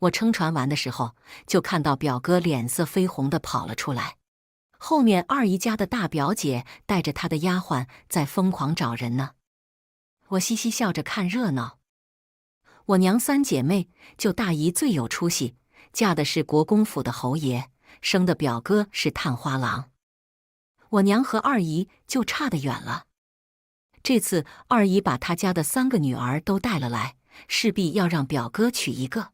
我撑船完的时候，就看到表哥脸色绯红地跑了出来，后面二姨家的大表姐带着她的丫鬟在疯狂找人呢。我嘻嘻笑着看热闹。我娘三姐妹，就大姨最有出息，嫁的是国公府的侯爷，生的表哥是探花郎。我娘和二姨就差得远了。这次二姨把她家的3个女儿都带了来，势必要让表哥娶一个。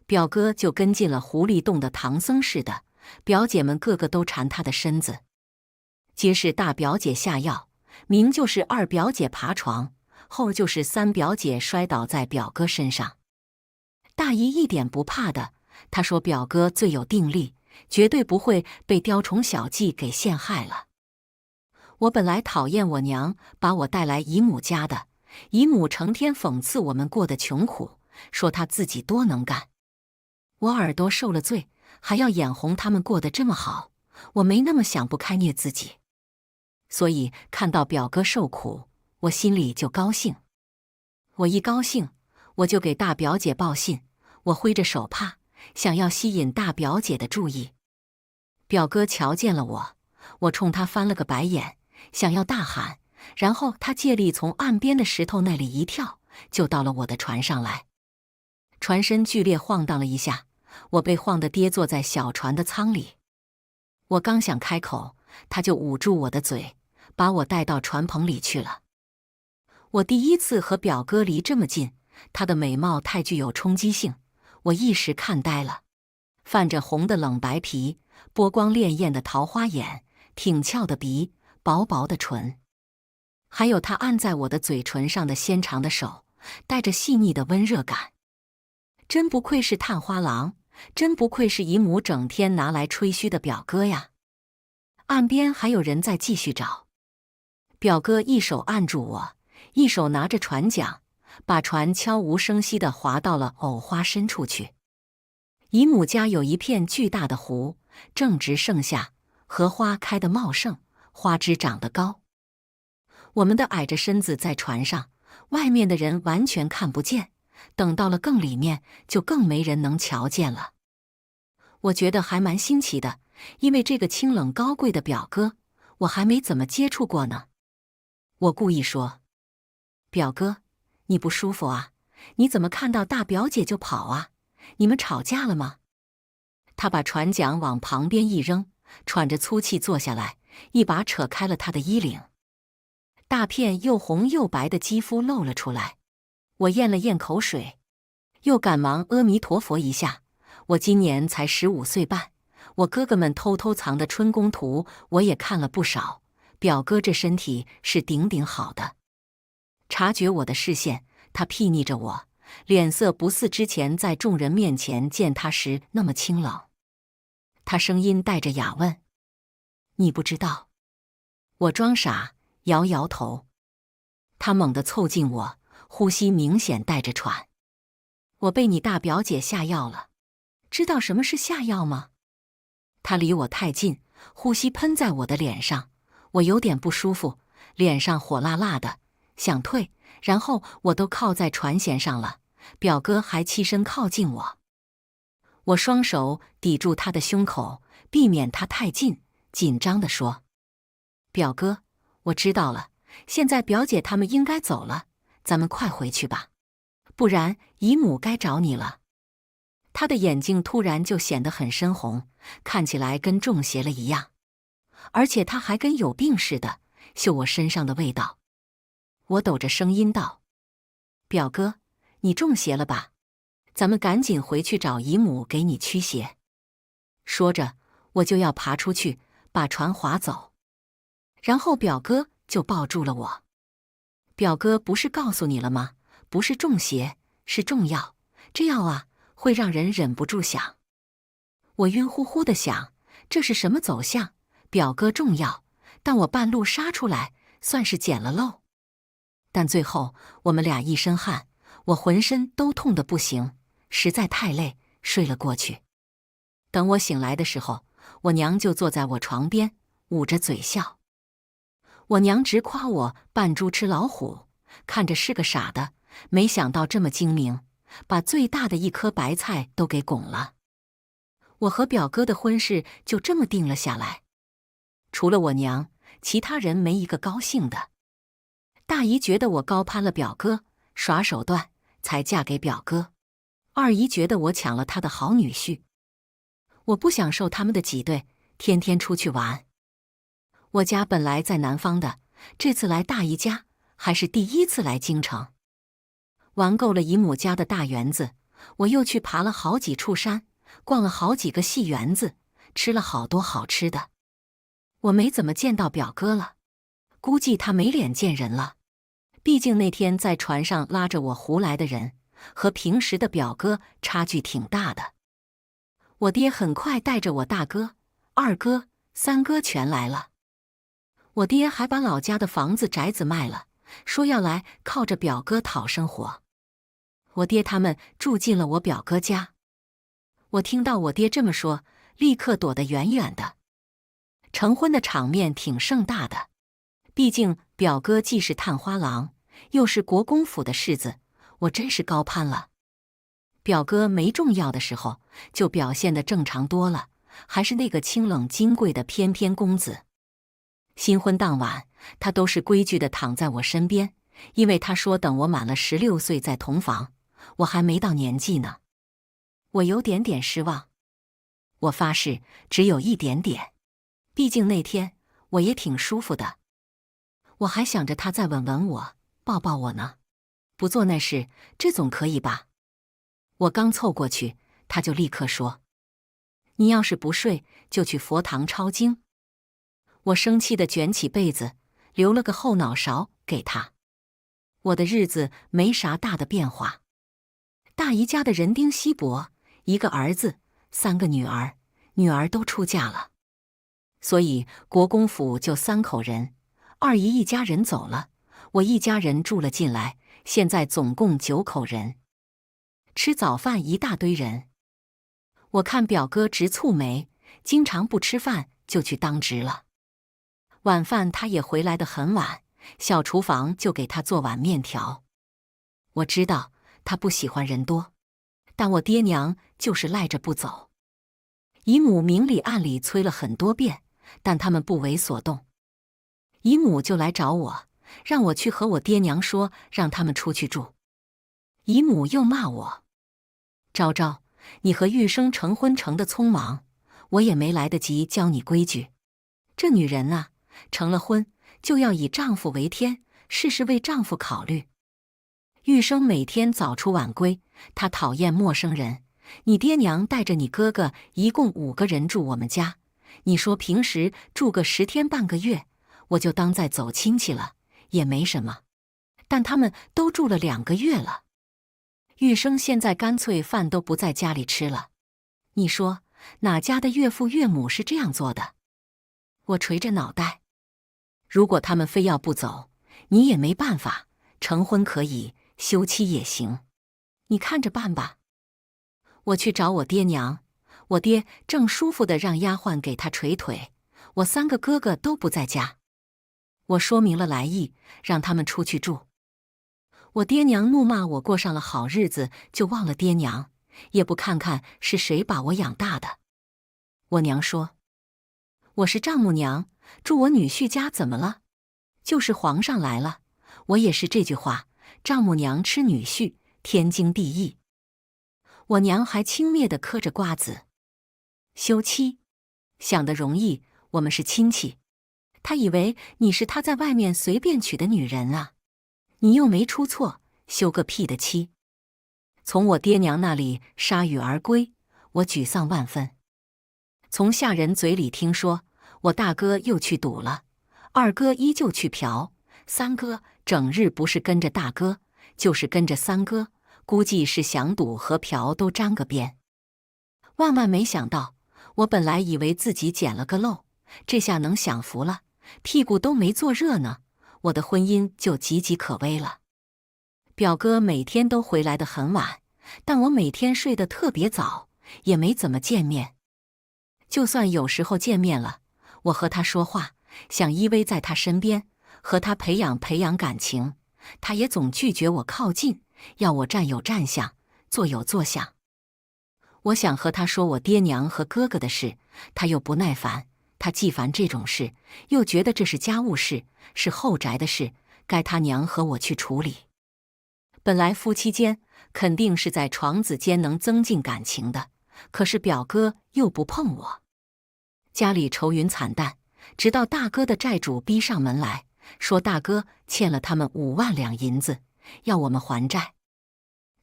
表哥就跟进了狐狸洞的唐僧似的，表姐们个个都缠他的身子。皆是大表姐下药，明就是二表姐爬床，后就是三表姐摔倒在表哥身上。大姨一点不怕的，她说表哥最有定力，绝对不会被雕虫小技给陷害了。我本来讨厌我娘把我带来姨母家的，姨母成天讽刺我们过得穷苦，说她自己多能干。我耳朵受了罪，还要眼红他们过得这么好，我没那么想不开虐自己。所以看到表哥受苦，我心里就高兴。我一高兴，我就给大表姐报信，我挥着手帕，想要吸引大表姐的注意。表哥瞧见了我，我冲他翻了个白眼，想要大喊，然后他借力从岸边的石头那里一跳，就到了我的船上来。船身剧烈晃荡了一下，我被晃得跌坐在小船的舱里。我刚想开口，他就捂住我的嘴，把我带到船棚里去了。我第一次和表哥离这么近，他的美貌太具有冲击性，我一时看呆了。泛着红的冷白皮，波光潋滟的桃花眼，挺翘的鼻，薄薄的唇，还有他按在我的嘴唇上的纤长的手，带着细腻的温热感。真不愧是探花郎，真不愧是姨母整天拿来吹嘘的表哥呀！岸边还有人在继续找。表哥一手按住我，一手拿着船桨，把船悄无声息地划到了藕花深处去。姨母家有一片巨大的湖，正值盛夏，荷花开得茂盛，花枝长得高。我们的矮着身子在船上，外面的人完全看不见，等到了更里面，就更没人能瞧见了。我觉得还蛮新奇的，因为这个清冷高贵的表哥，我还没怎么接触过呢。我故意说：“表哥，你不舒服啊？你怎么看到大表姐就跑啊？你们吵架了吗？”他把船桨往旁边一扔，喘着粗气坐下来，一把扯开了他的衣领，大片又红又白的肌肤露了出来。我咽了咽口水，又赶忙阿弥陀佛一下。我今年才15岁半，我哥哥们偷偷藏的春宫图我也看了不少。表哥这身体是顶顶好的。察觉我的视线，他睥睨着我，脸色不似之前在众人面前见他时那么清冷。他声音带着哑问：“你不知道？”我装傻，摇摇头。他猛地凑近我，呼吸明显带着喘。我被你大表姐下药了，知道什么是下药吗？他离我太近，呼吸喷在我的脸上，我有点不舒服，脸上火辣辣的，想退，然后我都靠在船舷上了，表哥还栖身靠近我。我双手抵住他的胸口，避免他太近，紧张地说：“表哥，我知道了，现在表姐他们应该走了，咱们快回去吧，不然姨母该找你了。”他的眼睛突然就显得很深红，看起来跟中邪了一样，而且他还跟有病似的，嗅我身上的味道。我抖着声音道：“表哥，你中邪了吧？咱们赶紧回去找姨母给你驱邪。”说着，我就要爬出去，把船划走。然后表哥就抱住了我。表哥不是告诉你了吗？不是中邪，是中药。这药啊，会让人忍不住想。我晕乎乎的想，这是什么走向？表哥中药，但我半路杀出来，算是捡了漏。但最后我们俩一身汗，我浑身都痛得不行，实在太累，睡了过去。等我醒来的时候，我娘就坐在我床边，捂着嘴笑。我娘直夸我扮猪吃老虎，看着是个傻的，没想到这么精明。把最大的一颗白菜都给拱了。我和表哥的婚事就这么定了下来。除了我娘，其他人没一个高兴的。大姨觉得我高攀了表哥，耍手段，才嫁给表哥。二姨觉得我抢了她的好女婿。我不想受他们的挤兑，天天出去玩。我家本来在南方的，这次来大姨家，还是第一次来京城。玩够了姨母家的大园子，我又去爬了好几处山，逛了好几个戏园子，吃了好多好吃的。我没怎么见到表哥了，估计他没脸见人了。毕竟那天在船上拉着我胡来的人，和平时的表哥差距挺大的。我爹很快带着我大哥、二哥、三哥全来了。我爹还把老家的房子宅子卖了，说要来靠着表哥讨生活。我爹他们住进了我表哥家。我听到我爹这么说，立刻躲得远远的。成婚的场面挺盛大的，毕竟表哥既是探花郎，又是国公府的世子，我真是高攀了。表哥没重要的时候就表现得正常多了，还是那个清冷金贵的翩翩公子。新婚当晚，他都是规矩地躺在我身边，因为他说等我满了16岁再同房，我还没到年纪呢。我有点点失望，我发誓只有一点点，毕竟那天我也挺舒服的。我还想着他再吻吻我，抱抱我呢。不做那事，这总可以吧？我刚凑过去，他就立刻说：“你要是不睡，就去佛堂抄经。”我生气地卷起被子，留了个后脑勺给他。我的日子没啥大的变化。大姨家的人丁稀薄，一个儿子，3个女儿，女儿都出嫁了，所以国公府就3口人。二姨一家人走了，我一家人住了进来，现在总共9口人。吃早饭一大堆人。我看表哥直蹙眉，经常不吃饭就去当值了。晚饭他也回来得很晚，小厨房就给他做碗面条。我知道他不喜欢人多，但我爹娘就是赖着不走。姨母明里暗里催了很多遍，但他们不为所动。姨母就来找我，让我去和我爹娘说，让他们出去住。姨母又骂我：“昭昭，你和玉生成婚成得匆忙，我也没来得及教你规矩。这女人啊，成了婚就要以丈夫为天，事事为丈夫考虑。玉生每天早出晚归，他讨厌陌生人。你爹娘带着你哥哥一共5个人住我们家，你说平时住个10天半个月，我就当在走亲戚了，也没什么。但他们都住了2个月了。玉生现在干脆饭都不在家里吃了。你说哪家的岳父岳母是这样做的？”我垂着脑袋。如果他们非要不走，你也没办法，成婚可以，休妻也行，你看着办吧。我去找我爹娘，我爹正舒服地让丫鬟给他捶腿，我3个哥哥都不在家。我说明了来意，让他们出去住。我爹娘怒骂我过上了好日子就忘了爹娘，也不看看是谁把我养大的。我娘说：“我是丈母娘，住我女婿家怎么了？就是皇上来了，我也是这句话，丈母娘吃女婿，天经地义。”我娘还轻蔑地嗑着瓜子。休妻，想得容易，我们是亲戚。他以为你是他在外面随便娶的女人啊，你又没出错，休个屁的妻！从我爹娘那里铩羽而归，我沮丧万分。从下人嘴里听说，我大哥又去赌了，二哥依旧去嫖，三哥整日不是跟着大哥，就是跟着三哥，估计是想赌和嫖都沾个边。万万没想到，我本来以为自己捡了个漏，这下能享福了，屁股都没坐热呢，我的婚姻就岌岌可危了。表哥每天都回来得很晚，但我每天睡得特别早，也没怎么见面。就算有时候见面了，我和他说话，想依偎在他身边，和他培养感情，他也总拒绝我靠近，要我占有占相，作有作相。我想和他说我爹娘和哥哥的事，他又不耐烦。他既烦这种事，又觉得这是家务事，是后宅的事，该他娘和我去处理。本来夫妻间肯定是在床子间能增进感情的，可是表哥又不碰我。家里愁云惨淡，直到大哥的债主逼上门来，说大哥欠了他们5万两银子，要我们还债。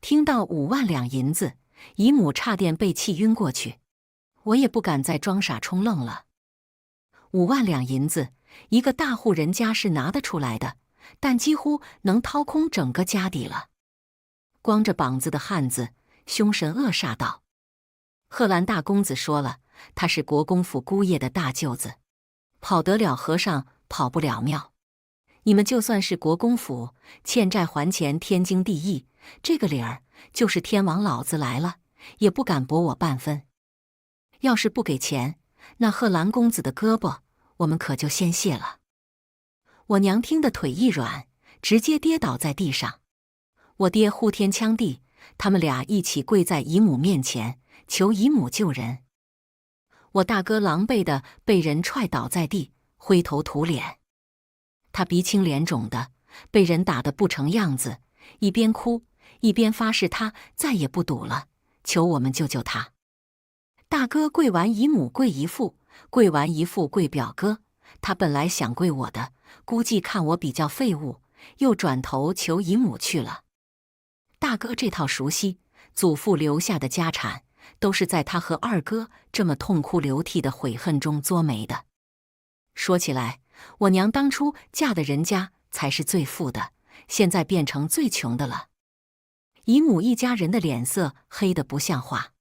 听到5万两银子，姨母差点被气晕过去，我也不敢再装傻充愣了。5万两银子，一个大户人家是拿得出来的，但几乎能掏空整个家底了。光着膀子的汉子凶神恶煞道：“贺兰大公子说了，他是国公府姑爷的大舅子，跑得了和尚跑不了庙。你们就算是国公府，欠债还钱天经地义，这个理儿就是天王老子来了也不敢驳我半分。要是不给钱，那贺兰公子的胳膊我们可就先卸了。”我娘听得腿一软，直接跌倒在地上。我爹呼天抢地，他们俩一起跪在姨母面前，求姨母救人。我大哥狼狈的被人踹倒在地，灰头土脸。他鼻青脸肿的，被人打得不成样子，一边哭一边发誓他再也不赌了，求我们救救他。大哥跪完姨母跪姨父，跪完姨父跪表哥。他本来想跪我的，估计看我比较废物，又转头求姨母去了。大哥这套熟悉，祖父留下的家产，都是在他和二哥这么痛哭流涕的悔恨中作没的。说起来，我娘当初嫁的人家才是最富的，现在变成最穷的了。姨母一家人的脸色黑得不像话。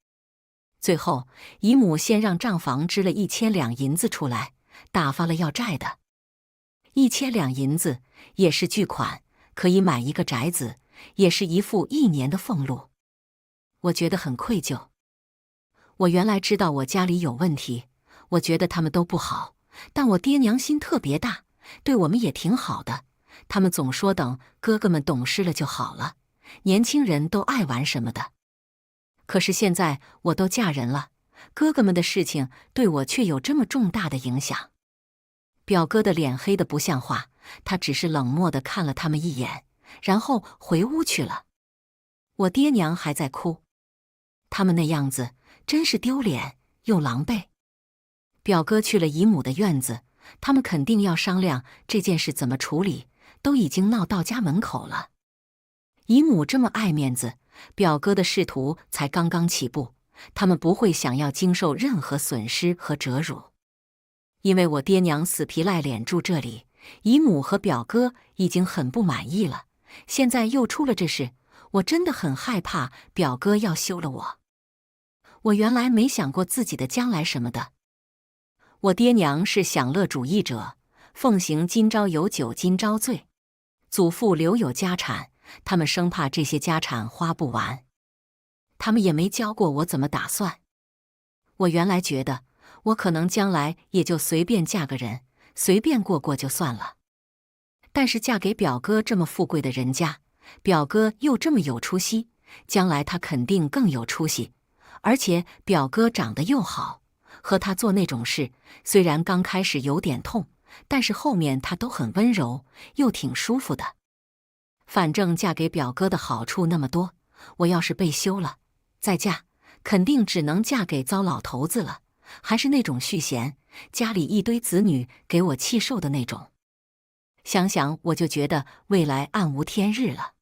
最后，姨母先让账房支了1000两银子出来，打发了要债的。1000两银子也是巨款，可以买一个宅子，也是一付1年的俸禄。我觉得很愧疚。我原来知道我家里有问题，我觉得他们都不好，但我爹娘心特别大，对我们也挺好的。他们总说等哥哥们懂事了就好了，年轻人都爱玩什么的。可是现在我都嫁人了，哥哥们的事情对我却有这么重大的影响。表哥的脸黑得不像话，他只是冷漠地看了他们一眼，然后回屋去了。我爹娘还在哭，他们那样子真是丢脸又狼狈。表哥去了姨母的院子，他们肯定要商量这件事怎么处理，都已经闹到家门口了。姨母这么爱面子，表哥的仕途才刚刚起步，他们不会想要经受任何损失和折辱。因为我爹娘死皮赖脸住这里，姨母和表哥已经很不满意了，现在又出了这事，我真的很害怕表哥要休了我。我原来没想过自己的将来什么的。我爹娘是享乐主义者，奉行今朝有酒今朝醉。祖父留有家产，他们生怕这些家产花不完。他们也没教过我怎么打算。我原来觉得我可能将来也就随便嫁个人，随便过过就算了。但是嫁给表哥这么富贵的人家，表哥又这么有出息，将来他肯定更有出息。而且表哥长得又好，和他做那种事，虽然刚开始有点痛，但是后面他都很温柔，又挺舒服的。反正嫁给表哥的好处那么多，我要是被休了，再嫁，肯定只能嫁给糟老头子了，还是那种续弦，家里一堆子女给我气受的那种。想想我就觉得未来暗无天日了。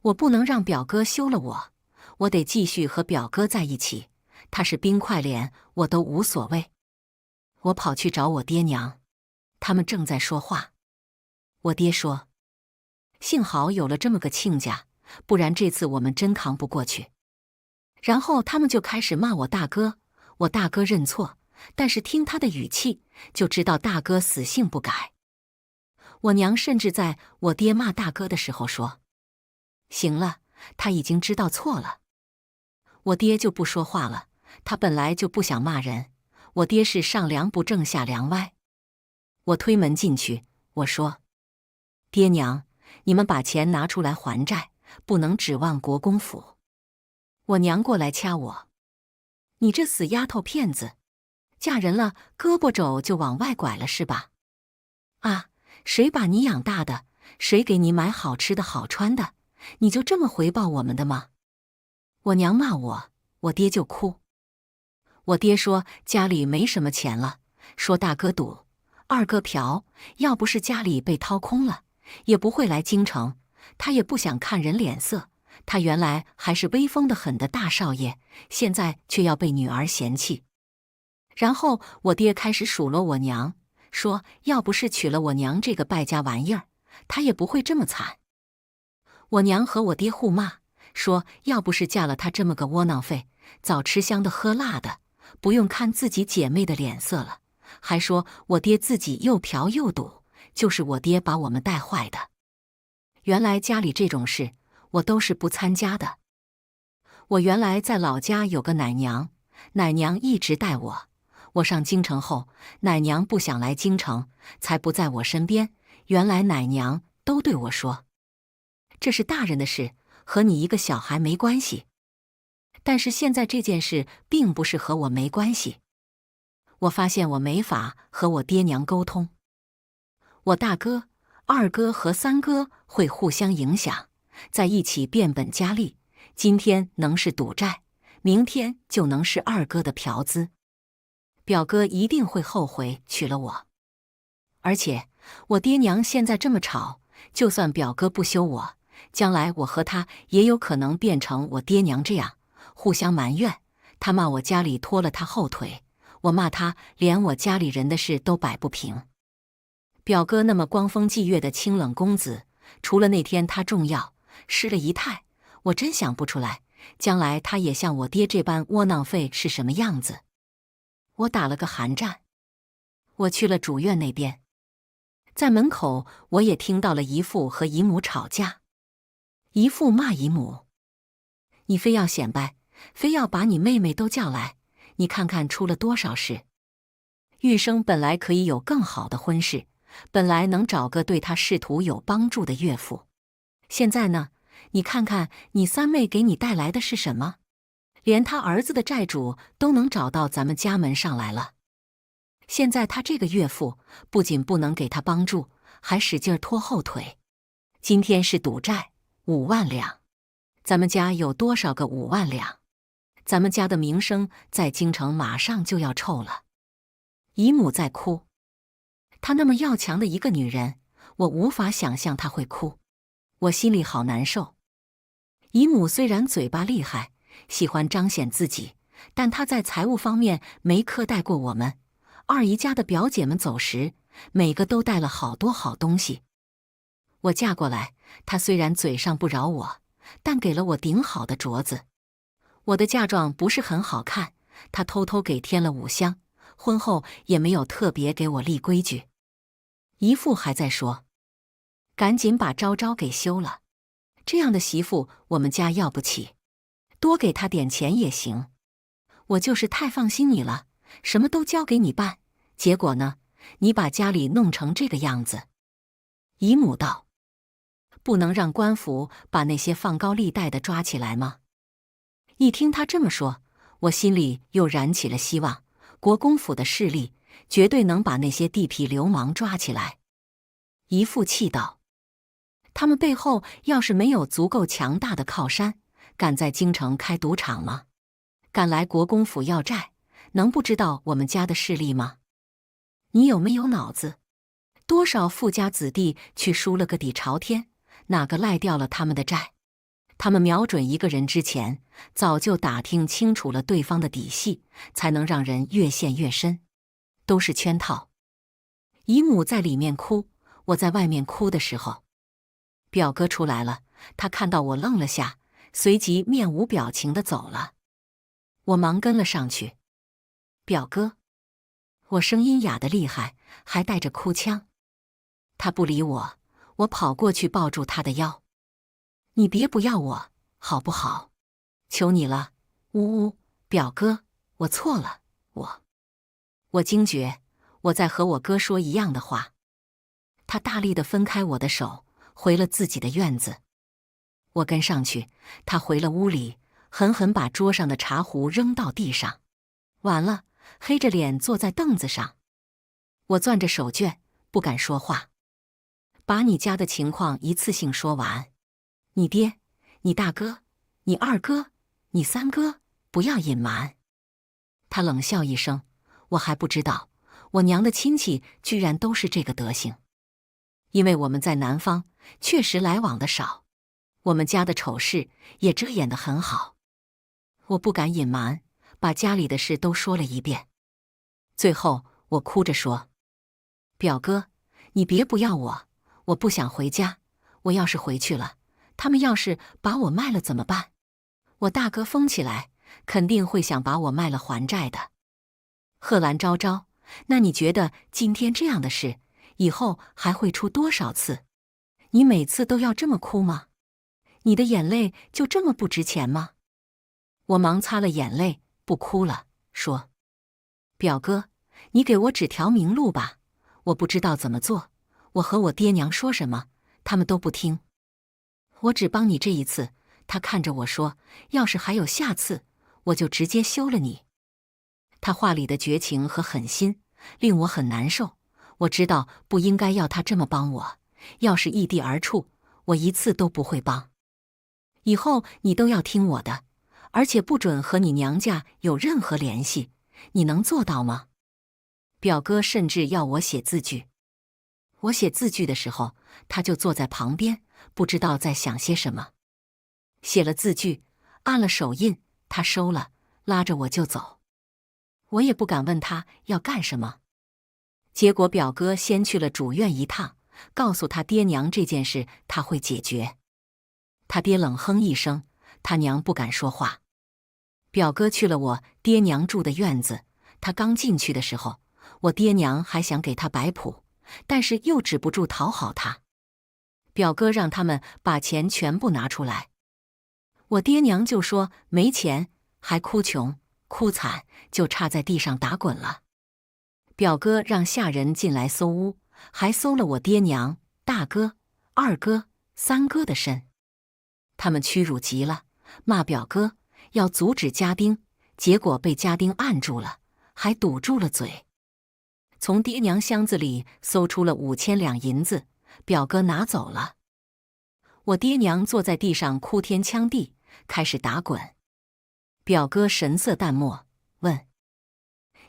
我不能让表哥休了我，我得继续和表哥在一起，他是冰块脸我都无所谓。我跑去找我爹娘，他们正在说话。我爹说，幸好有了这么个亲家，不然这次我们真扛不过去。然后他们就开始骂我大哥，我大哥认错，但是听他的语气就知道大哥死性不改。我娘甚至在我爹骂大哥的时候说，行了，他已经知道错了。我爹就不说话了，他本来就不想骂人，我爹是上梁不正下梁歪。我推门进去，我说，爹娘，你们把钱拿出来还债，不能指望国公府。我娘过来掐我：“你这死丫头片子，嫁人了胳膊肘就往外拐了是吧？啊，谁把你养大的？谁给你买好吃的好穿的？你就这么回报我们的吗？”我娘骂我，我爹就哭。我爹说家里没什么钱了，说大哥赌，二哥嫖，要不是家里被掏空了，也不会来京城。他也不想看人脸色，他原来还是威风得很的大少爷，现在却要被女儿嫌弃。然后我爹开始数落我娘，说要不是娶了我娘这个败家玩意儿，他也不会这么惨。我娘和我爹互骂，说要不是嫁了他这么个窝囊废，早吃香的喝辣的，不用看自己姐妹的脸色了。还说我爹自己又嫖又赌，就是我爹把我们带坏的。原来家里这种事，我都是不参加的。我原来在老家有个奶娘，奶娘一直带我。我上京城后，奶娘不想来京城，才不在我身边。原来奶娘都对我说：“这是大人的事，和你一个小孩没关系。”但是现在这件事并不是和我没关系。我发现我没法和我爹娘沟通。我大哥、二哥和三哥会互相影响，在一起变本加厉。今天能是赌债，明天就能是二哥的嫖资。表哥一定会后悔娶了我。而且我爹娘现在这么吵，就算表哥不休我，将来我和他也有可能变成我爹娘这样，互相埋怨。他骂我家里拖了他后腿，我骂他连我家里人的事都摆不平。表哥那么光风霁月的清冷公子，除了那天他中药失了仪态，我真想不出来，将来他也像我爹这般窝囊废是什么样子。我打了个寒战。我去了主院那边，在门口我也听到了姨父和姨母吵架。姨父骂姨母：“你非要显摆，非要把你妹妹都叫来，你看看出了多少事。玉生本来可以有更好的婚事，本来能找个对他仕途有帮助的岳父。现在呢，你看看你三妹给你带来的是什么？连他儿子的债主都能找到咱们家门上来了。现在他这个岳父不仅不能给他帮助，还使劲拖后腿。今天是赌债5万两，咱们家有多少个5万两？咱们家的名声在京城马上就要臭了。”姨母在哭。她那么要强的一个女人，我无法想象她会哭，我心里好难受。姨母虽然嘴巴厉害，喜欢彰显自己，但她在财务方面没苛待过我们。二姨家的表姐们走时，每个都带了好多好东西。我嫁过来，她虽然嘴上不饶我，但给了我顶好的镯子。我的嫁妆不是很好看，她偷偷给添了5箱，婚后也没有特别给我立规矩。姨父还在说：“赶紧把昭昭给休了，这样的媳妇我们家要不起，多给她点钱也行。”我就是太放心你了，什么都交给你办，结果呢，你把家里弄成这个样子。姨母道：“不能让官府把那些放高利贷的抓起来吗？”一听他这么说，我心里又燃起了希望，国公府的势力绝对能把那些地痞流氓抓起来。姨父气道：“他们背后要是没有足够强大的靠山，敢在京城开赌场吗？敢来国公府要债，能不知道我们家的势力吗？你有没有脑子？多少富家子弟去输了个底朝天，哪个赖掉了他们的债？他们瞄准一个人之前，早就打听清楚了对方的底细，才能让人越陷越深，都是圈套。”姨母在里面哭，我在外面哭的时候，表哥出来了，他看到我愣了下，随即面无表情地走了。我忙跟了上去：“表哥。”我声音哑得厉害，还带着哭腔。他不理我，我跑过去抱住他的腰：“你别不要我，好不好？求你了！”呜呜，表哥，我错了，我惊觉我在和我哥说一样的话。他大力地分开我的手，回了自己的院子。我跟上去，他回了屋里，狠狠把桌上的茶壶扔到地上。完了，黑着脸坐在凳子上。我攥着手绢，不敢说话。把你家的情况一次性说完。你爹，你大哥，你二哥，你三哥，不要隐瞒。他冷笑一声，我还不知道，我娘的亲戚居然都是这个德行。因为我们在南方确实来往的少，我们家的丑事也遮掩得很好。我不敢隐瞒，把家里的事都说了一遍。最后我哭着说：表哥，你别不要我，我不想回家，我要是回去了，他们要是把我卖了怎么办？我大哥疯起来，肯定会想把我卖了还债的。贺兰昭昭，那你觉得今天这样的事，以后还会出多少次？你每次都要这么哭吗？你的眼泪就这么不值钱吗？我忙擦了眼泪，不哭了，说：表哥，你给我指条明路吧，我不知道怎么做，我和我爹娘说什么，他们都不听。我只帮你这一次。他看着我说：要是还有下次，我就直接休了你。他话里的绝情和狠心令我很难受，我知道不应该要他这么帮我，要是异地而处，我一次都不会帮。以后你都要听我的，而且不准和你娘家有任何联系，你能做到吗？表哥甚至要我写字据。我写字据的时候，他就坐在旁边，不知道在想些什么。写了字据，按了手印，他收了，拉着我就走。我也不敢问他要干什么。结果表哥先去了主院一趟，告诉他爹娘这件事他会解决。他爹冷哼一声，他娘不敢说话。表哥去了我爹娘住的院子，他刚进去的时候，我爹娘还想给他摆谱，但是又止不住讨好他。表哥让他们把钱全部拿出来，我爹娘就说没钱，还哭穷哭惨，就插在地上打滚了。表哥让下人进来搜屋，还搜了我爹娘、大哥、二哥、三哥的身。他们屈辱极了，骂表哥，要阻止家丁，结果被家丁按住了，还堵住了嘴。从爹娘箱子里搜出了5000两银子，表哥拿走了。我爹娘坐在地上哭天抢地，开始打滚。表哥神色淡漠，问：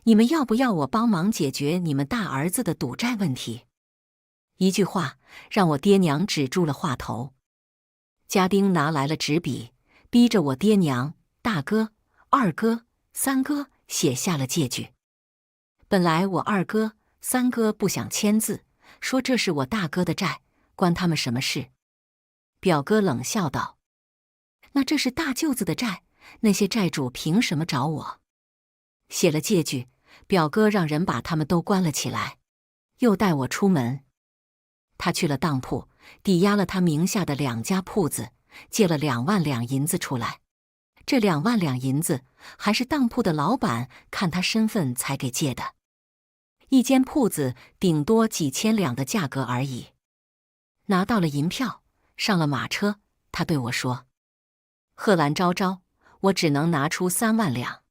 你们要不要我帮忙解决你们大儿子的赌债问题？一句话让我爹娘止住了话头。家丁拿来了纸笔，逼着我爹娘、大哥、二哥、三哥写下了借据。本来我二哥、三哥不想签字，说这是我大哥的债，关他们什么事？表哥冷笑道：那这是大舅子的债，那些债主凭什么找我？写了借据，表哥让人把他们都关了起来，又带我出门。他去了当铺，抵押了他名下的2家铺子，借了2万两银子出来。这2万两银子还是当铺的老板看他身份才给借的，一间铺子顶多几千两的价格而已。拿到了银票，上了马车，他对我说：贺兰昭昭，我只能拿出3万两，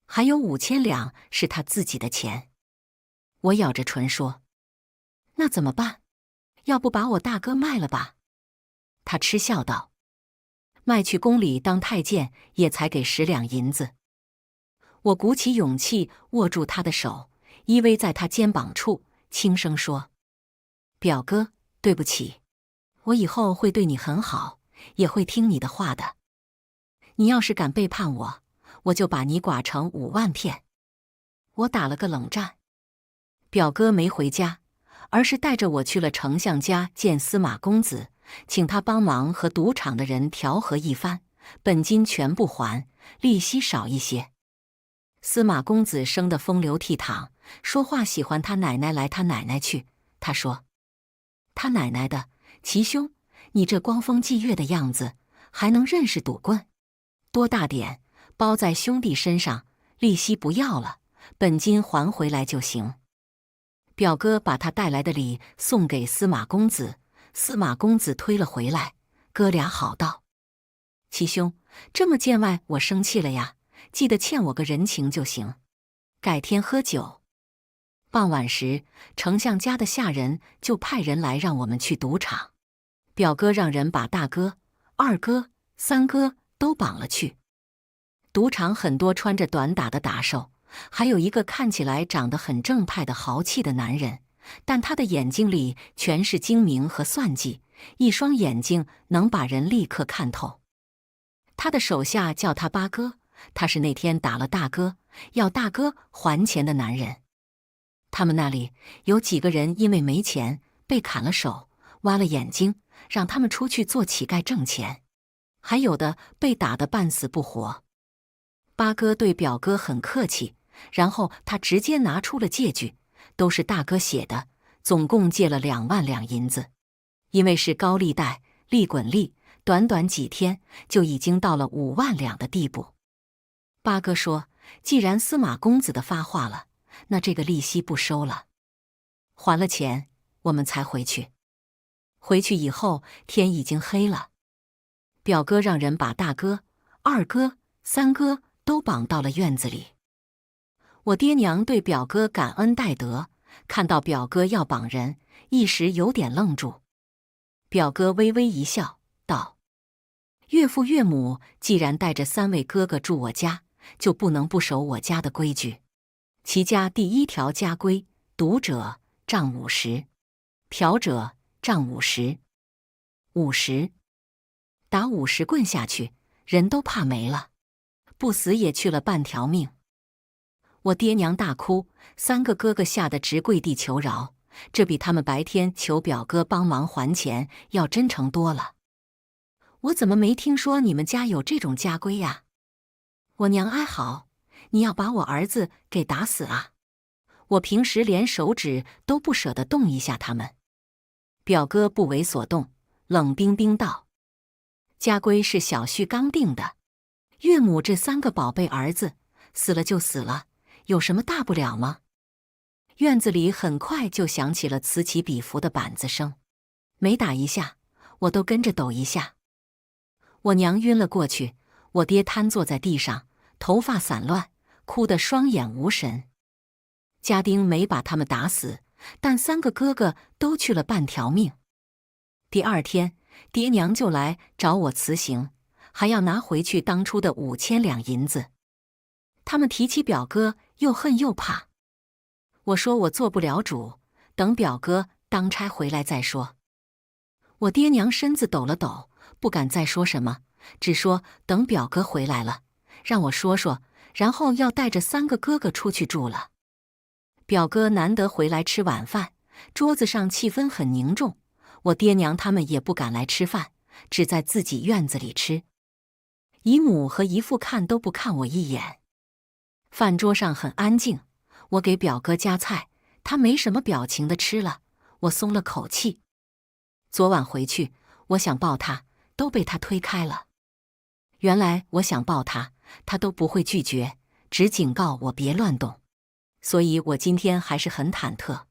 还有5000两是他自己的钱。我咬着唇说：那怎么办？要不把我大哥卖了吧？他嗤笑道：卖去宫里当太监也才给10两银子。我鼓起勇气握住他的手，依偎在他肩膀处，轻声说：表哥，对不起，我以后会对你很好，也会听你的话的。你要是敢背叛我，我就把你剐成5万片。我打了个冷战。表哥没回家，而是带着我去了丞相家见司马公子，请他帮忙和赌场的人调和一番，本金全部还，利息少一些。司马公子生得风流倜傥，说话喜欢他奶奶来他奶奶去。他说：他奶奶的，齐兄，你这光风霁月的样子，还能认识赌棍？多大点，包在兄弟身上，利息不要了，本金还回来就行。表哥把他带来的礼送给司马公子，司马公子推了回来，哥俩好道：七兄，这么见外，我生气了呀，记得欠我个人情就行，改天喝酒。傍晚时，丞相家的下人就派人来让我们去赌场。表哥让人把大哥、二哥、三哥都绑了去。赌场很多穿着短打的打手，还有一个看起来长得很正派的豪气的男人，但他的眼睛里全是精明和算计，一双眼睛能把人立刻看透。他的手下叫他八哥，他是那天打了大哥，要大哥还钱的男人。他们那里有几个人因为没钱被砍了手，挖了眼睛，让他们出去做乞丐挣钱，还有的被打得半死不活。八哥对表哥很客气，然后他直接拿出了借据，都是大哥写的，总共借了2万两银子。因为是高利贷，利滚利，短短几天就已经到了5万两的地步。八哥说，既然司马公子的发话了，那这个利息不收了，还了钱我们才回去。回去以后天已经黑了，表哥让人把大哥、二哥、三哥都绑到了院子里。我爹娘对表哥感恩戴德，看到表哥要绑人，一时有点愣住。表哥微微一笑，道：“岳父岳母既然带着3位哥哥住我家，就不能不守我家的规矩。其家第1条家规：赌者杖50，嫖者杖50，50打50棍下去，人都怕没了，不死也去了半条命。”我爹娘大哭，3个哥哥吓得直跪地求饶，这比他们白天求表哥帮忙还钱要真诚多了。我怎么没听说你们家有这种家规呀？我娘哀嚎：“你要把我儿子给打死啊！我平时连手指都不舍得动一下他们。”表哥不为所动，冷冰冰道：“家规是小旭刚定的，岳母这3个宝贝儿子死了就死了，有什么大不了吗？”院子里很快就响起了此起彼伏的板子声，每打一下，我都跟着抖一下。我娘晕了过去，我爹瘫坐在地上，头发散乱，哭得双眼无神。家丁没把他们打死，但3个哥哥都去了半条命。第2天，爹娘就来找我辞行，还要拿回去当初的5000两银子。他们提起表哥，又恨又怕。我说我做不了主，等表哥当差回来再说。我爹娘身子抖了抖，不敢再说什么，只说等表哥回来了，让我说说，然后要带着3个哥哥出去住了。表哥难得回来吃晚饭，桌子上气氛很凝重，我爹娘他们也不敢来吃饭，只在自己院子里吃。姨母和姨父看都不看我一眼。饭桌上很安静，我给表哥夹菜，他没什么表情的吃了，我松了口气。昨晚回去，我想抱他，都被他推开了。原来我想抱他，他都不会拒绝，只警告我别乱动。所以我今天还是很忐忑。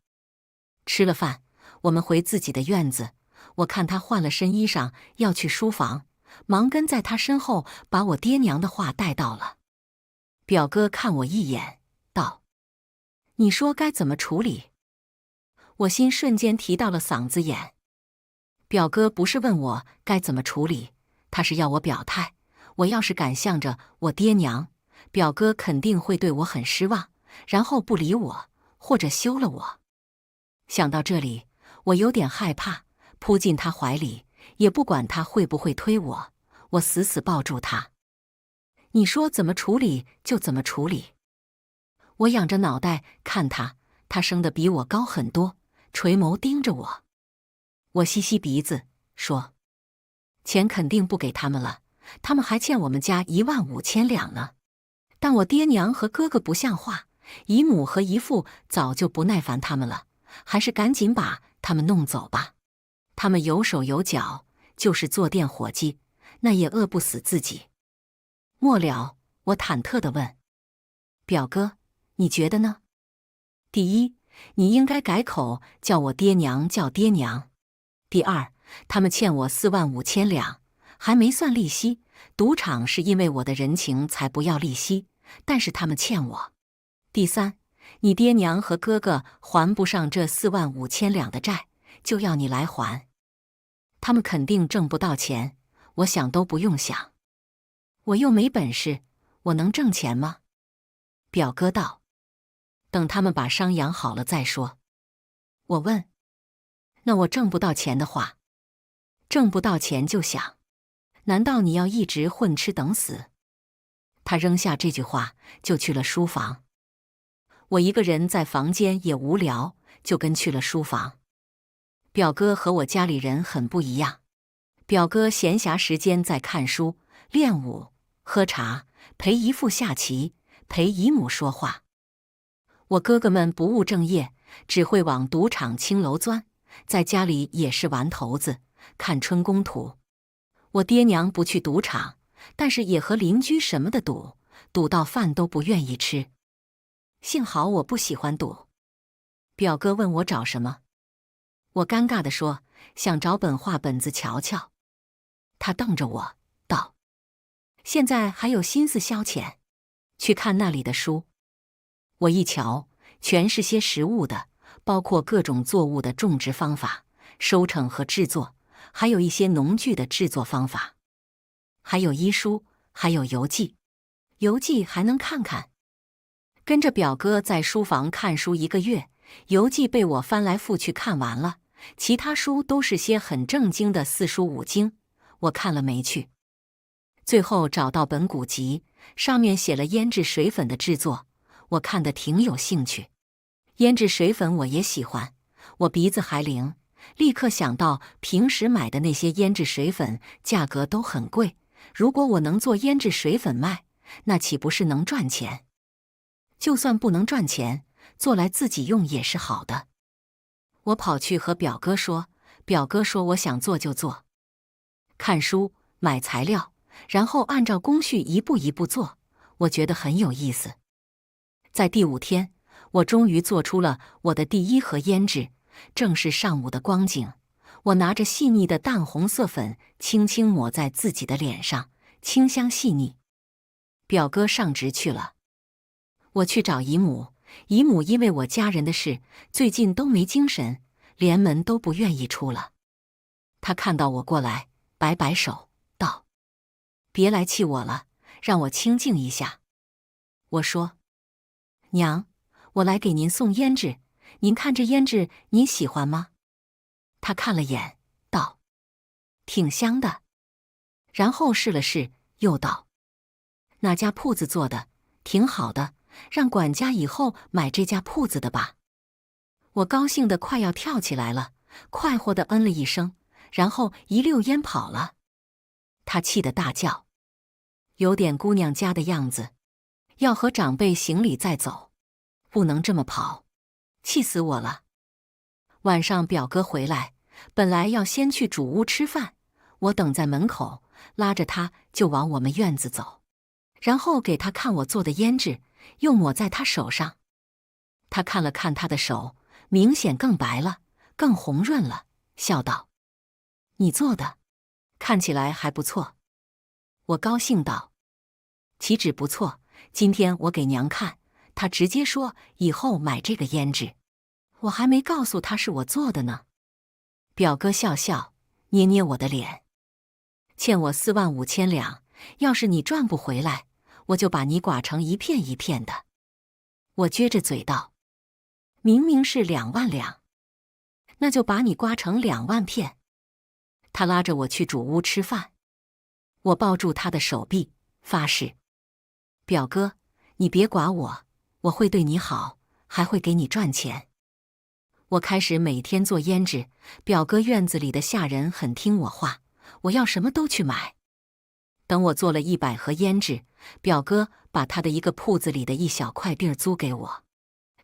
吃了饭，我们回自己的院子，我看他换了身衣裳要去书房，忙跟在他身后把我爹娘的话带到了。表哥看我一眼，道：“你说该怎么处理？”我心瞬间提到了嗓子眼。表哥不是问我该怎么处理，他是要我表态。我要是敢向着我爹娘，表哥肯定会对我很失望，然后不理我，或者休了我。想到这里，我有点害怕，扑进他怀里，也不管他会不会推我，我死死抱住他。你说怎么处理就怎么处理。我仰着脑袋看他，他生得比我高很多，垂眸盯着我。我吸吸鼻子说：“钱肯定不给他们了，他们还欠我们家15000两呢。但我爹娘和哥哥不像话，姨母和姨父早就不耐烦他们了，还是赶紧把他们弄走吧。他们有手有脚，就是做店伙计，那也饿不死自己。”末了，我忐忑地问：“表哥，你觉得呢？第一，你应该改口叫我爹娘叫爹娘。第二，他们欠我45000两，还没算利息，赌场是因为我的人情才不要利息，但是他们欠我。第三，你爹娘和哥哥还不上这4.5万两的债，就要你来还。他们肯定挣不到钱，我想都不用想。我又没本事，我能挣钱吗？表哥道：等他们把伤养好了再说。我问：那我挣不到钱的话？挣不到钱就想，难道你要一直混吃等死？他扔下这句话就去了书房。我一个人在房间也无聊，就跟去了书房。表哥和我家里人很不一样，表哥闲暇时间在看书、练武、喝茶，陪姨父下棋，陪姨母说话。我哥哥们不务正业，只会往赌场青楼钻，在家里也是玩骰子，看春宫图。我爹娘不去赌场，但是也和邻居什么的赌，赌到饭都不愿意吃。幸好我不喜欢赌。表哥问我找什么，我尴尬地说想找本画本子瞧瞧。他瞪着我道：现在还有心思消遣，去看那里的书。我一瞧，全是些实物的，包括各种作物的种植方法、收成和制作，还有一些农具的制作方法，还有医书，还有游记。游记还能看看。跟着表哥在书房看书1个月，游记被我翻来覆去看完了，其他书都是些很正经的4书5经，我看了没趣。最后找到本古籍，上面写了腌制水粉的制作，我看得挺有兴趣。腌制水粉我也喜欢，我鼻子还灵，立刻想到平时买的那些腌制水粉价格都很贵，如果我能做腌制水粉卖，那岂不是能赚钱？就算不能赚钱，做来自己用也是好的。我跑去和表哥说，表哥说我想做就做。看书，买材料，然后按照工序一步一步做，我觉得很有意思。在第5天，我终于做出了我的第1盒胭脂，正是上午的光景。我拿着细腻的淡红色粉，轻轻抹在自己的脸上，清香细腻。表哥上职去了，我去找姨母。姨母因为我家人的事，最近都没精神，连门都不愿意出了。她看到我过来，摆摆手，道：别来气我了，让我清静一下。我说：娘，我来给您送胭脂，您看这胭脂您喜欢吗？她看了眼，道：挺香的。然后试了试，又道：哪家铺子做的，挺好的，让管家以后买这家铺子的吧。我高兴得快要跳起来了，快活地嗯了一声，然后一溜烟跑了。她气得大叫，有点姑娘家的样子，要和长辈行礼再走，不能这么跑，气死我了。晚上表哥回来，本来要先去主屋吃饭，我等在门口，拉着他就往我们院子走，然后给他看我做的胭脂，又抹在他手上。他看了看他的手，明显更白了，更红润了，笑道：你做的，看起来还不错。我高兴道：岂止不错，今天我给娘看，她直接说以后买这个胭脂，我还没告诉她是我做的呢。表哥笑笑，捏捏我的脸，欠我4.5万两，要是你赚不回来，我就把你剐成一片一片的。我撅着嘴道：明明是2万两，那就把你刮成2万片。他拉着我去主屋吃饭，我抱住他的手臂，发誓：表哥，你别剐我，我会对你好，还会给你赚钱。我开始每天做胭脂，表哥院子里的下人很听我话，我要什么都去买。等我做了100盒胭脂，表哥把他的一个铺子里的一小块地租给我，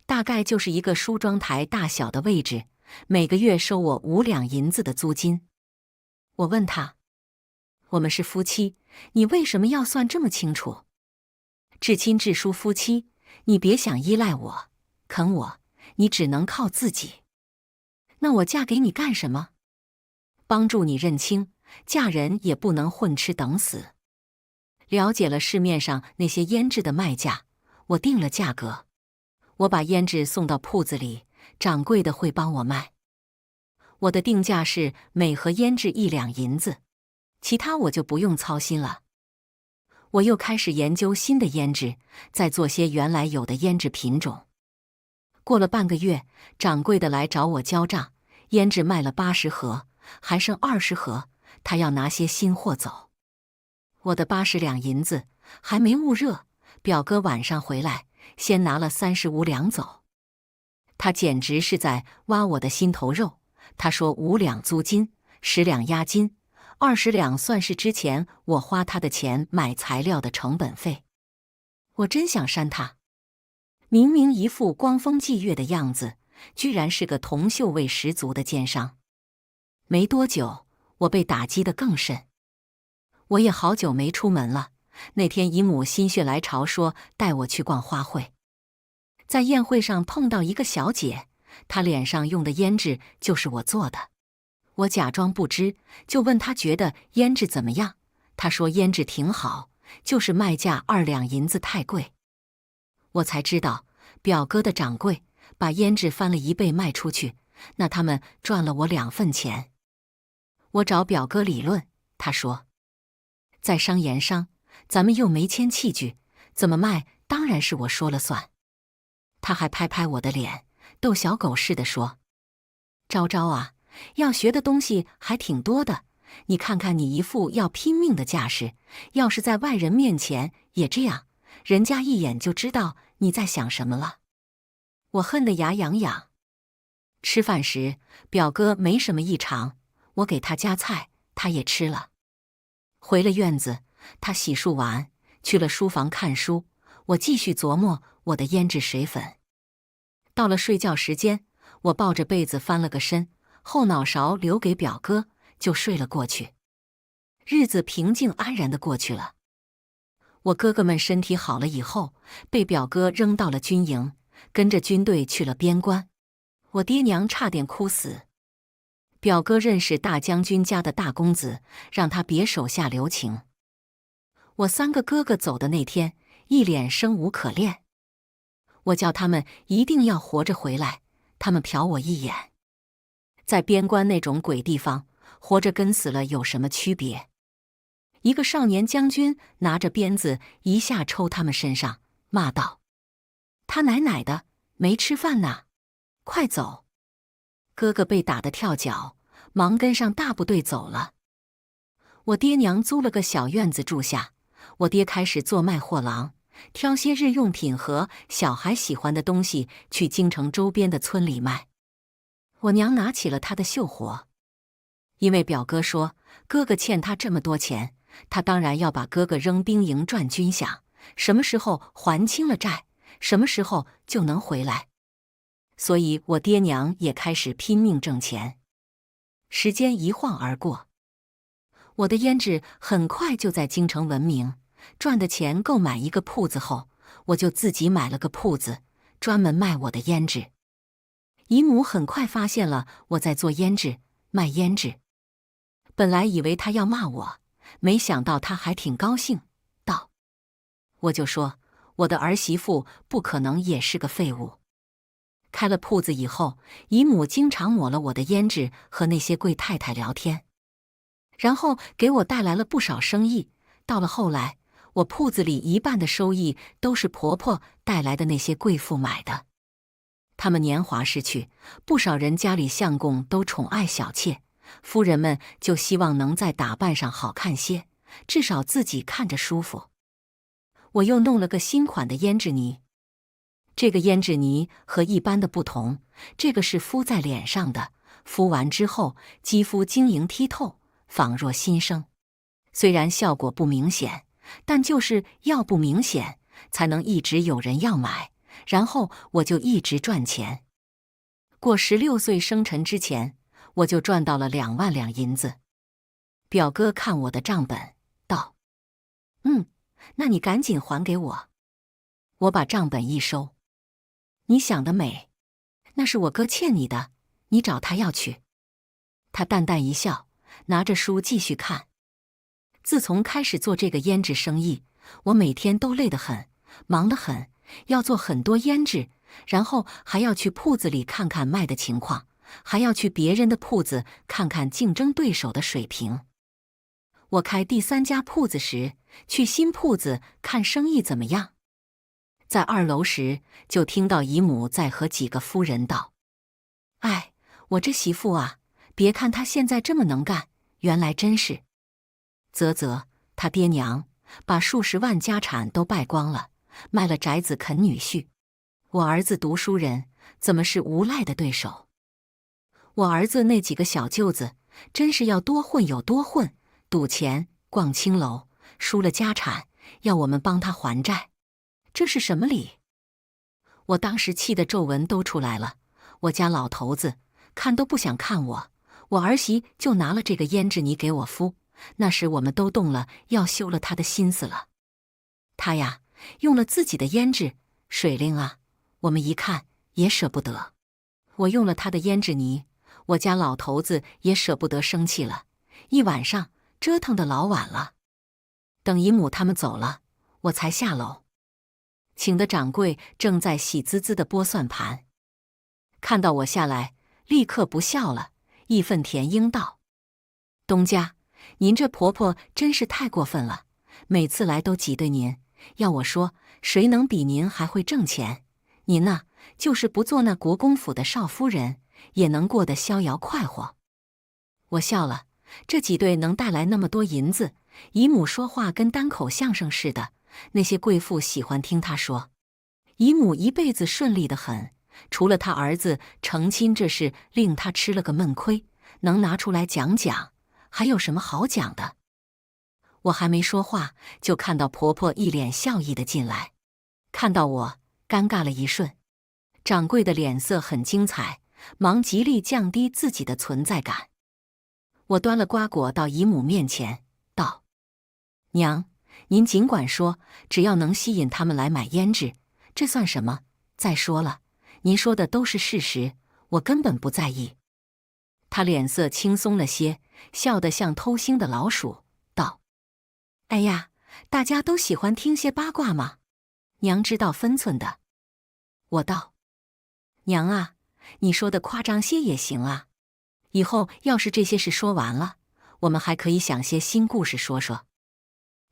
大概就是一个梳妆台大小的位置，每个月收我5两银子的租金。我问他：我们是夫妻，你为什么要算这么清楚？至亲至疏夫妻，你别想依赖我，啃我，你只能靠自己。那我嫁给你干什么？帮助你认亲，嫁人也不能混吃等死。了解了市面上那些胭脂的卖价，我定了价格。我把胭脂送到铺子里，掌柜的会帮我卖。我的定价是每盒胭脂1两银子，其他我就不用操心了。我又开始研究新的胭脂，再做些原来有的胭脂品种。过了半个月，掌柜的来找我交账，胭脂卖了80盒，还剩20盒，他要拿些新货走。我的80两银子还没焐热，表哥晚上回来，先拿了35两走。他简直是在挖我的心头肉。他说5两租金，10两押金，20两算是之前我花他的钱买材料的成本费。我真想扇他，明明一副光风霁月的样子，居然是个铜臭味十足的奸商。没多久，我被打击得更甚。我也好久没出门了。那天姨母心血来潮说带我去逛花卉，在宴会上碰到一个小姐，她脸上用的胭脂就是我做的。我假装不知，就问她觉得胭脂怎么样。她说胭脂挺好，就是卖价2两银子太贵。我才知道表哥的掌柜把胭脂翻了1倍卖出去，那他们赚了我2份钱。我找表哥理论，他说在商言商，咱们又没签契据，怎么卖当然是我说了算。他还拍拍我的脸，逗小狗似的说：昭昭啊，要学的东西还挺多的，你看看你一副要拼命的架势，要是在外人面前也这样，人家一眼就知道你在想什么了。我恨得牙痒痒。吃饭时，表哥没什么异常，我给他夹菜，他也吃了。回了院子，他洗漱完，去了书房看书，我继续琢磨我的胭脂水粉。到了睡觉时间，我抱着被子翻了个身，后脑勺留给表哥，就睡了过去。日子平静安然地过去了。我哥哥们身体好了以后，被表哥扔到了军营，跟着军队去了边关。我爹娘差点哭死。表哥认识大将军家的大公子，让他别手下留情。我3个哥哥走的那天，一脸生无可恋。我叫他们一定要活着回来，他们瞟我一眼。在边关那种鬼地方，活着跟死了有什么区别？一个少年将军拿着鞭子一下抽他们身上，骂道：他奶奶的，没吃饭呢，快走！哥哥被打得跳脚，忙跟上大部队走了。我爹娘租了个小院子住下，我爹开始做卖货郎，挑些日用品和小孩喜欢的东西去京城周边的村里卖。我娘拿起了他的秀活，因为表哥说哥哥欠他这么多钱，他当然要把哥哥扔兵营赚军饷，什么时候还清了债，什么时候就能回来。所以我爹娘也开始拼命挣钱。时间一晃而过，我的胭脂很快就在京城闻名，赚的钱够买一个铺子后，我就自己买了个铺子，专门卖我的胭脂。姨母很快发现了我在做胭脂，卖胭脂。本来以为她要骂我，没想到她还挺高兴，道：我就说我的儿媳妇不可能也是个废物。开了铺子以后，姨母经常抹了我的胭脂和那些贵太太聊天，然后给我带来了不少生意。到了后来，我铺子里1半的收益都是婆婆带来的那些贵妇买的。他们年华逝去，不少人家里相公都宠爱小妾，夫人们就希望能在打扮上好看些，至少自己看着舒服。我又弄了个新款的胭脂泥。这个胭脂泥和一般的不同，这个是敷在脸上的，敷完之后肌肤晶莹剔透，仿若新生。虽然效果不明显，但就是要不明显，才能一直有人要买，然后我就一直赚钱。过16岁生辰之前，我就赚到了2万两银子。表哥看我的账本，道：那你赶紧还给我。我把账本一收。你想得美，那是我哥欠你的，你找他要去。他淡淡一笑，拿着书继续看。自从开始做这个胭脂生意，我每天都累得很，忙得很，要做很多胭脂，然后还要去铺子里看看卖的情况，还要去别人的铺子看看竞争对手的水平。我开第3家铺子时，去新铺子看生意怎么样。在2楼时，就听到姨母在和几个夫人道：“哎，我这媳妇啊，别看她现在这么能干，原来真是……他爹娘把数十万家产都败光了，卖了宅子啃女婿。我儿子读书人，怎么是无赖的对手？我儿子那几个小舅子，真是要多混有多混，赌钱、逛青楼，输了家产，要我们帮他还债，这是什么理？”我当时气得皱纹都出来了。我家老头子看都不想看我，我儿媳就拿了这个胭脂泥给我敷，那时我们都动了要休了他的心思了。他呀，用了自己的胭脂，水灵啊，我们一看也舍不得。我用了他的胭脂泥，我家老头子也舍不得生气了，一晚上折腾得老晚了。等姨母他们走了，我才下楼，请的掌柜正在喜滋滋地剥蒜盘，看到我下来，立刻不笑了，义愤填膺道：“东家，您这婆婆真是太过分了，每次来都挤兑您，要我说，谁能比您还会挣钱？您呐，就是不做那国公府的少夫人，也能过得逍遥快活。”我笑了，这挤兑能带来那么多银子，姨母说话跟单口相声似的，那些贵妇喜欢听她说。姨母一辈子顺利得很，除了她儿子成亲这事令她吃了个闷亏，能拿出来讲讲，还有什么好讲的？我还没说话，就看到婆婆一脸笑意的进来，看到我，尴尬了一瞬。掌柜的脸色很精彩，忙极力降低自己的存在感。我端了瓜果到姨母面前，道：“娘，您尽管说，只要能吸引他们来买胭脂，这算什么？再说了，您说的都是事实，我根本不在意。”她脸色轻松了些，笑得像偷腥的老鼠，道：“哎呀，大家都喜欢听些八卦嘛，娘知道分寸的。”我道：“娘啊，你说的夸张些也行啊。以后要是这些事说完了，我们还可以想些新故事说说。”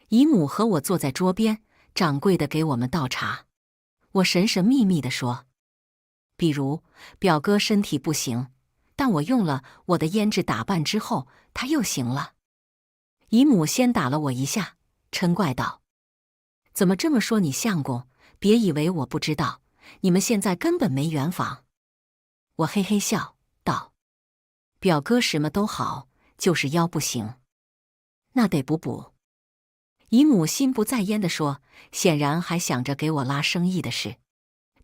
姨母和我坐在桌边，掌柜的给我们倒茶。我神神秘秘地说：“比如表哥身体不行，但我用了我的胭脂打扮之后，他又行了。”姨母先打了我一下，嗔怪道：“怎么这么说你相公？别以为我不知道，你们现在根本没圆房。”我嘿嘿笑道：“表哥什么都好，就是腰不行，那得补。”姨母心不在焉地说，显然还想着给我拉生意的事。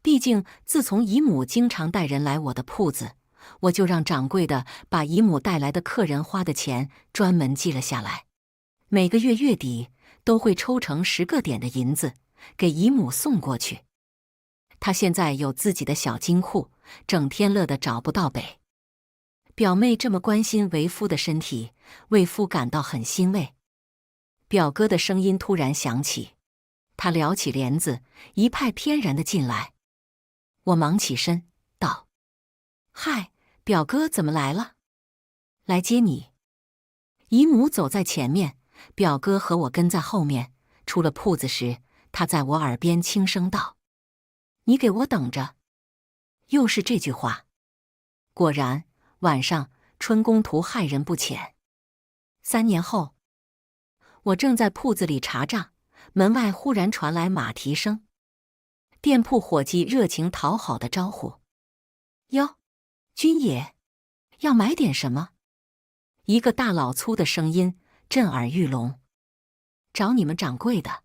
毕竟自从姨母经常带人来我的铺子，我就让掌柜的把姨母带来的客人花的钱专门记了下来，每个月月底都会抽成10个点的银子给姨母送过去。她现在有自己的小金库，整天乐得找不到北。表妹这么关心为夫的身体，为夫感到很欣慰。表哥的声音突然响起，他撩起帘子，一派天然的进来。我忙起身道：“嗨，表哥怎么来了？来接你。”姨母走在前面，表哥和我跟在后面。出了铺子时，他在我耳边轻声道：“你给我等着。”又是这句话。果然，晚上春宫图害人不浅。3年后，我正在铺子里查账，门外忽然传来马蹄声。店铺伙计热情讨好的招呼：“哟，君爷，要买点什么？”一个大老粗的声音震耳欲聋：“找你们掌柜的。”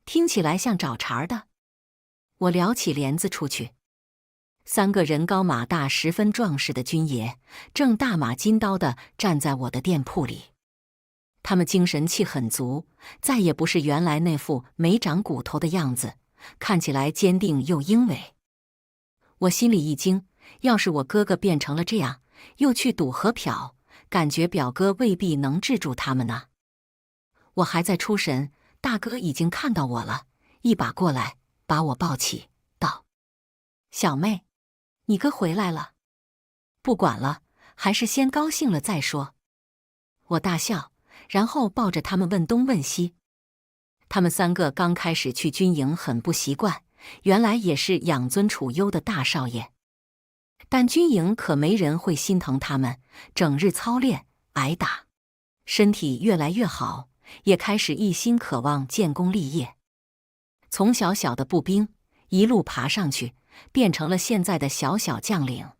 听起来像找茬的。我撩起帘子出去，3个人高马大、十分壮实的军爷正大马金刀地站在我的店铺里。他们精神气很足，再也不是原来那副没长骨头的样子，看起来坚定又英伟。我心里一惊，要是我哥哥变成了这样，又去赌和嫖，感觉表哥未必能制住他们呢。我还在出神，大哥已经看到我了，一把过来把我抱起，道：“小妹，你哥回来了。不管了，还是先高兴了再说。”我大笑，然后抱着他们问东问西。他们3个刚开始去军营很不习惯，原来也是养尊处优的大少爷。但军营可没人会心疼他们，整日操练挨打，身体越来越好，也开始一心渴望建功立业。从小小的步兵一路爬上去，变成了现在的小小将领。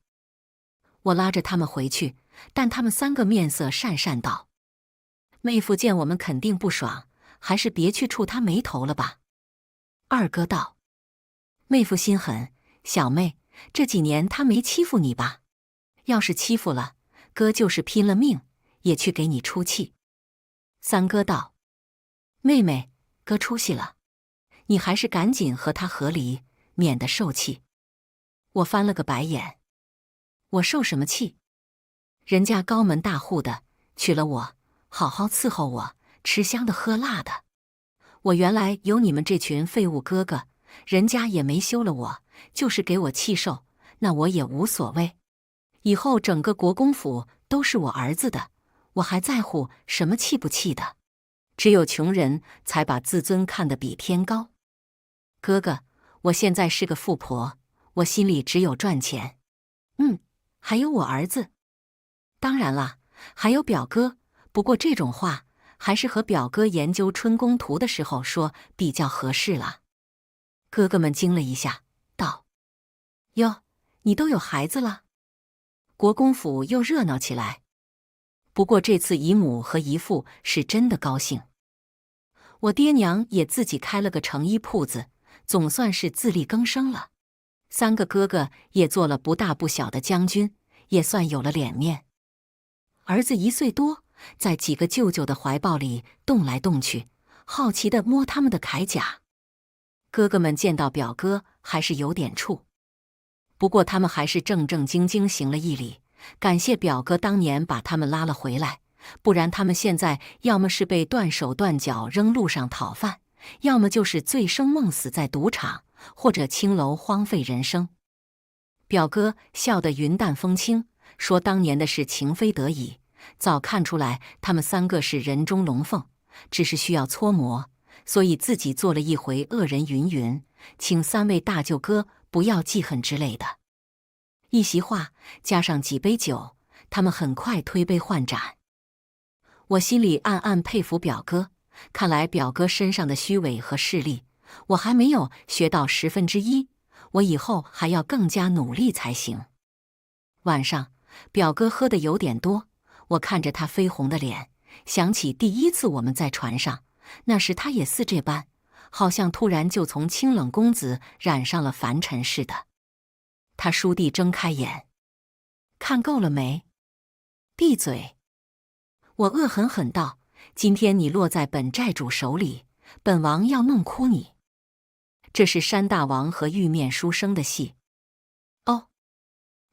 我拉着他们回去，但他们3个面色讪讪道：“妹夫见我们肯定不爽，还是别去触他眉头了吧。”二哥道：“妹夫心狠，小妹，这几年他没欺负你吧？要是欺负了，哥就是拼了命也去给你出气。”三哥道：“妹妹，哥出息了，你还是赶紧和他和离，免得受气。”我翻了个白眼：“我受什么气？人家高门大户的，娶了我，好好伺候我，吃香的喝辣的。我原来有你们这群废物哥哥，人家也没休了我，就是给我气受，那我也无所谓。以后整个国公府都是我儿子的，我还在乎什么气不气的？只有穷人才把自尊看得比天高。哥哥，我现在是个富婆，我心里只有赚钱。还有我儿子。当然啦，还有表哥，不过这种话还是和表哥研究春宫图的时候说比较合适了。”哥哥们惊了一下，道：“哟，你都有孩子了？”国公府又热闹起来。不过这次姨母和姨父是真的高兴。我爹娘也自己开了个成衣铺子，总算是自力更生了。3个哥哥也做了不大不小的将军，也算有了脸面。儿子1岁多，在几个舅舅的怀抱里动来动去，好奇地摸他们的铠甲。哥哥们见到表哥还是有点怵，不过他们还是正正经经行了一礼，感谢表哥当年把他们拉了回来，不然他们现在要么是被断手断脚扔路上讨饭，要么就是醉生梦死在赌场，或者青楼荒废人生。表哥笑得云淡风轻，说当年的事情非得已，早看出来他们3个是人中龙凤，只是需要搓磨，所以自己做了一回恶人云云，请3位大舅哥不要记恨之类的。一席话加上几杯酒，他们很快推杯换盏。我心里暗暗佩服表哥，看来表哥身上的虚伪和势力，我还没有学到1/10，我以后还要更加努力才行。晚上，表哥喝得有点多，我看着他绯红的脸，想起第一次我们在船上，那时他也似这般，好像突然就从清冷公子染上了凡尘似的。他倏地睁开眼：“看够了没？闭嘴！”我恶狠狠道：“今天你落在本寨主手里，本王要弄哭你。”这是山大王和玉面书生的戏。哦，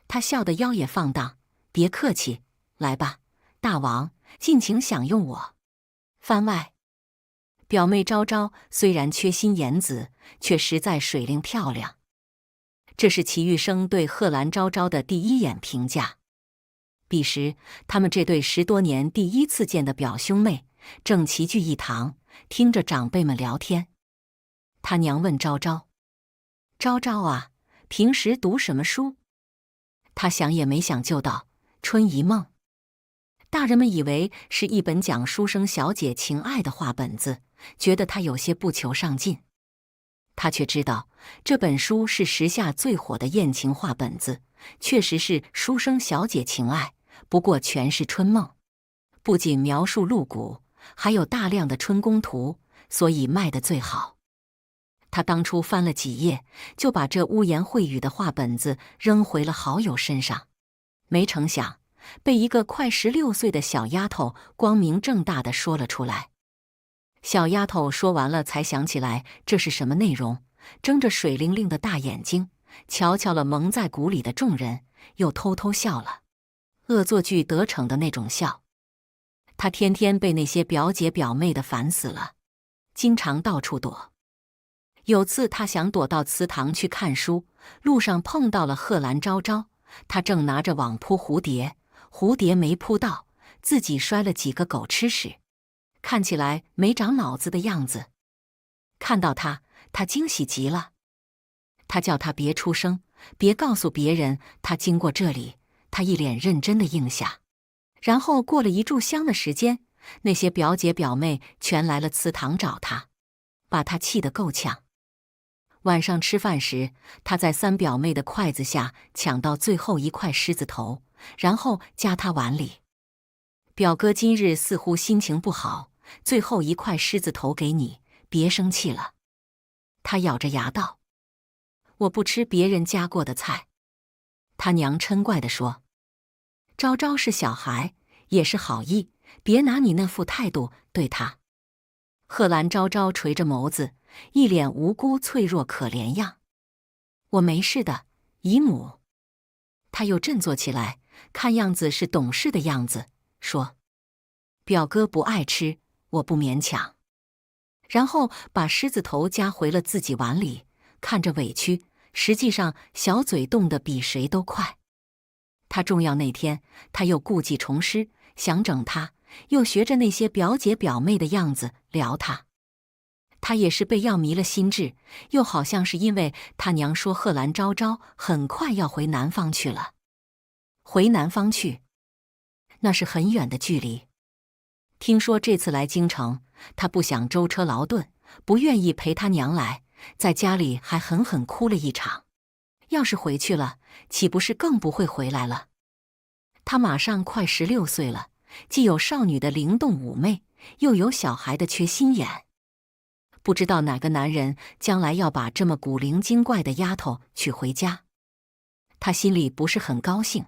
他笑得腰也放荡，别客气，来吧，大王，尽情享用我。番外，表妹昭昭虽然缺心眼子，却实在水灵漂亮。这是齐玉生对贺兰昭昭的第一眼评价。彼时，他们这对10多年第一次见的表兄妹，正齐聚一堂，听着长辈们聊天。他娘问昭昭：“昭昭啊，平时读什么书？”他想也没想就道：“春一梦。”大人们以为是一本讲书生小姐情爱的话本子，觉得他有些不求上进。他却知道这本书是时下最火的艳情话本子，确实是书生小姐情爱，不过全是春梦，不仅描述露骨，还有大量的春宫图，所以卖得最好。他当初翻了几页，就把这污言秽语的话本子扔回了好友身上，没成想被一个快16岁的小丫头光明正大地说了出来。小丫头说完了才想起来这是什么内容，睁着水灵灵的大眼睛，瞧瞧了蒙在鼓里的众人，又偷偷笑了，恶作剧得逞的那种笑。她天天被那些表姐表妹的烦死了，经常到处躲。有次她想躲到祠堂去看书，路上碰到了贺兰昭昭，她正拿着网扑蝴蝶，蝴蝶没扑到，自己摔了几个狗吃屎，看起来没长脑子的样子。看到她惊喜极了。她叫她别出声，别告诉别人她经过这里。她一脸认真的应下。然后过了一炷香的时间，那些表姐表妹全来了祠堂找她，把她气得够呛。晚上吃饭时，她在三表妹的筷子下抢到最后一块狮子头，然后夹她碗里。表哥今日似乎心情不好，最后一块狮子头给你，别生气了。她咬着牙道：“我不吃别人夹过的菜。”他娘嗔怪地说：“昭昭是小孩，也是好意，别拿你那副态度对他。”贺兰昭昭垂着眸子，一脸无辜脆弱可怜样。“我没事的，姨母。”他又振作起来，看样子是懂事的样子，说：“表哥不爱吃，我不勉强。”然后把狮子头夹回了自己碗里，看着委屈，实际上小嘴动得比谁都快。他重要那天，他又故技重施，想整他，又学着那些表姐表妹的样子撩他。他也是被药迷了心智，又好像是因为他娘说贺兰昭昭很快要回南方去了。回南方去，那是很远的距离。听说这次来京城，他不想舟车劳顿，不愿意陪他娘来，在家里还狠狠哭了一场。要是回去了，岂不是更不会回来了？他马上快16岁了，既有少女的灵动妩媚，又有小孩的缺心眼。不知道哪个男人将来要把这么古灵精怪的丫头娶回家，他心里不是很高兴。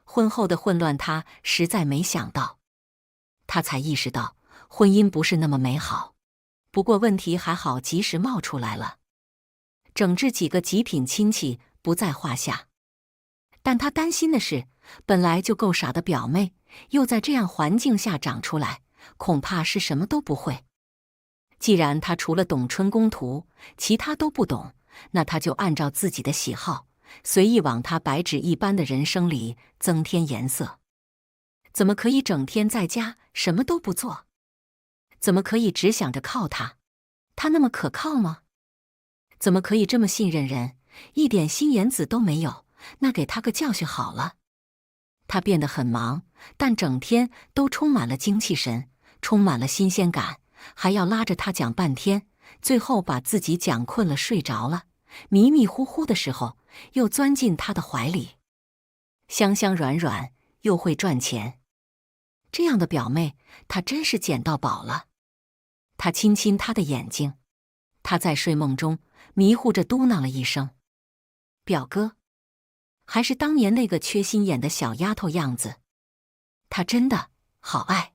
婚后的混乱他实在没想到，他才意识到婚姻不是那么美好。不过问题还好及时冒出来了，整治几个极品亲戚不在话下。但他担心的是，本来就够傻的表妹，又在这样环境下长出来，恐怕是什么都不会。既然他除了懂春宫图，其他都不懂，那他就按照自己的喜好，随意往他白纸一般的人生里增添颜色。怎么可以整天在家什么都不做？怎么可以只想着靠他？他那么可靠吗？怎么可以这么信任人，一点心眼子都没有？那给他个教训好了。他变得很忙，但整天都充满了精气神，充满了新鲜感，还要拉着他讲半天，最后把自己讲困了睡着了，迷迷糊糊的时候又钻进他的怀里，香香软软，又会赚钱。这样的表妹，他真是捡到宝了。他亲亲她的眼睛，她在睡梦中迷糊着嘟囔了一声：“表哥。”还是当年那个缺心眼的小丫头样子，她真的好爱。